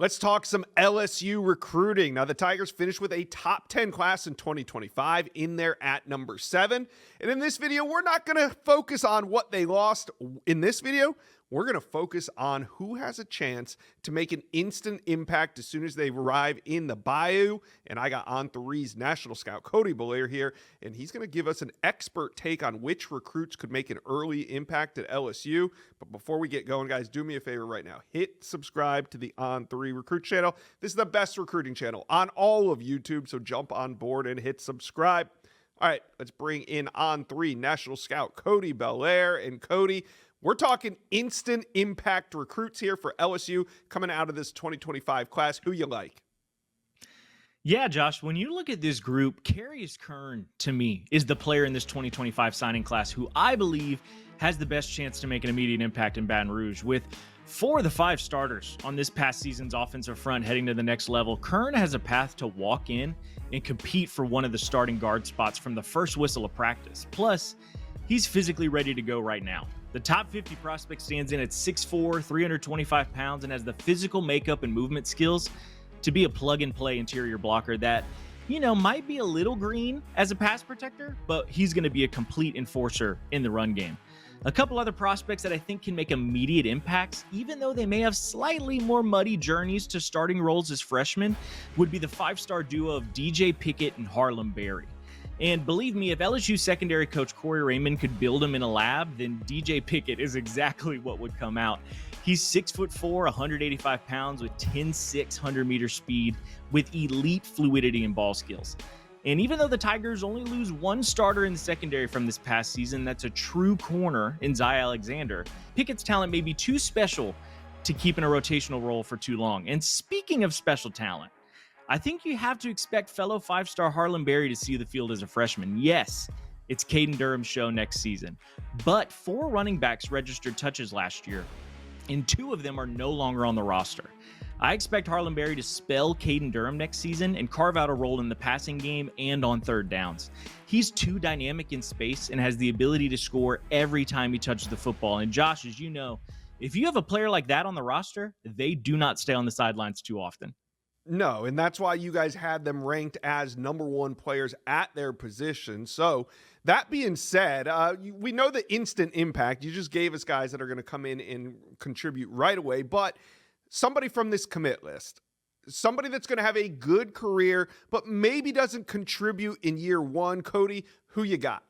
Let's talk some LSU recruiting. Now, the Tigers finished with a top 10 class in 2025 in there at number 7. And in this video, we're not going to focus on what they lost. In this video, we're going to focus on who has a chance to make an instant impact as soon as they arrive in the Bayou. And I got On3's national scout, Cody Belair, here, and he's going to give us an expert take on which recruits could make an early impact at LSU. But before we get going, guys, do me a favor right now. Hit subscribe to the On3 Recruit channel. This is the best recruiting channel on all of YouTube, so jump on board and hit subscribe. All right, let's bring in On3 national scout, Cody Belair. And Cody, we're talking instant impact recruits here for LSU coming out of this 2025 class. Who you like? Yeah, Josh, when you look at this group, Carius Kern, to me, is the player in this 2025 signing class who I believe has the best chance to make an immediate impact in Baton Rouge. With 4 of the 5 starters on this past season's offensive front heading to the next level, Kern has a path to walk in and compete for one of the starting guard spots from the first whistle of practice. Plus, he's physically ready to go right now. The top 50 prospect stands in at 6'4", 325 pounds, and has the physical makeup and movement skills to be a plug-and-play interior blocker that, might be a little green as a pass protector, but he's going to be a complete enforcer in the run game. A couple other prospects that I think can make immediate impacts, even though they may have slightly more muddy journeys to starting roles as freshmen, would be the 5-star duo of DJ Pickett and Harlem Berry. And believe me, if LSU secondary coach Corey Raymond could build him in a lab, then DJ Pickett is exactly what would come out. He's 6'4", 185 pounds with 10.6 100-meter speed with elite fluidity and ball skills. And even though the Tigers only lose 1 starter in the secondary from this past season, that's a true corner in Zy Alexander, Pickett's talent may be too special to keep in a rotational role for too long. And speaking of special talent, I think you have to expect fellow 5-star Harlem Berry to see the field as a freshman. Yes, it's Caden Durham's show next season, but 4 running backs registered touches last year, and 2 of them are no longer on the roster. I expect Harlem Berry to spell Caden Durham next season and carve out a role in the passing game and on third downs. He's too dynamic in space and has the ability to score every time he touches the football. And Josh, as you know, if you have a player like that on the roster, they do not stay on the sidelines too often. No, and that's why you guys had them ranked as number 1 players at their position. So that being said, we know the instant impact. You just gave us guys that are going to come in and contribute right away, but somebody from this commit list, somebody that's going to have a good career, but maybe doesn't contribute in year 1. Cody, who you got?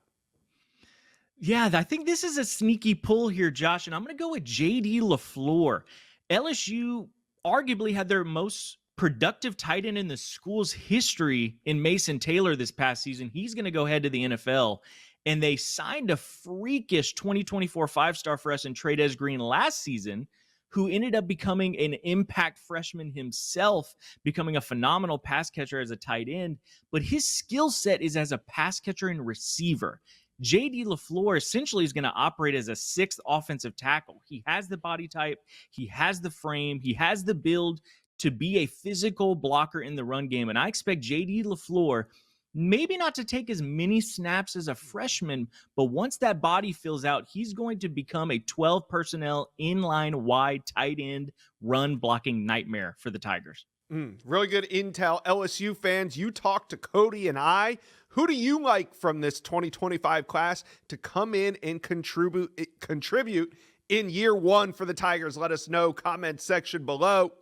Yeah, I think this is a sneaky pull here, Josh, and I'm going to go with J.D. LaFlore. LSU arguably had their most productive tight end in the school's history in Mason Taylor this past season. He's going to go head to the NFL, and they signed a freakish 2024 5-star freshman, Trey'Dez Green, last season, who ended up becoming an impact freshman himself, becoming a phenomenal pass catcher as a tight end, but his skill set is as a pass catcher and receiver. J.D. LaFlore essentially is going to operate as a 6th offensive tackle. He has the body type, he has the frame, he has the build to be a physical blocker in the run game. And I expect J.D. LaFlore maybe not to take as many snaps as a freshman, but once that body fills out, he's going to become a 12 personnel inline wide tight end run blocking nightmare for the Tigers. Really good intel. LSU fans, you talked to Cody and I. Who do you like from this 2025 class to come in and contribute in year 1 for the Tigers? Let us know. Comment section below.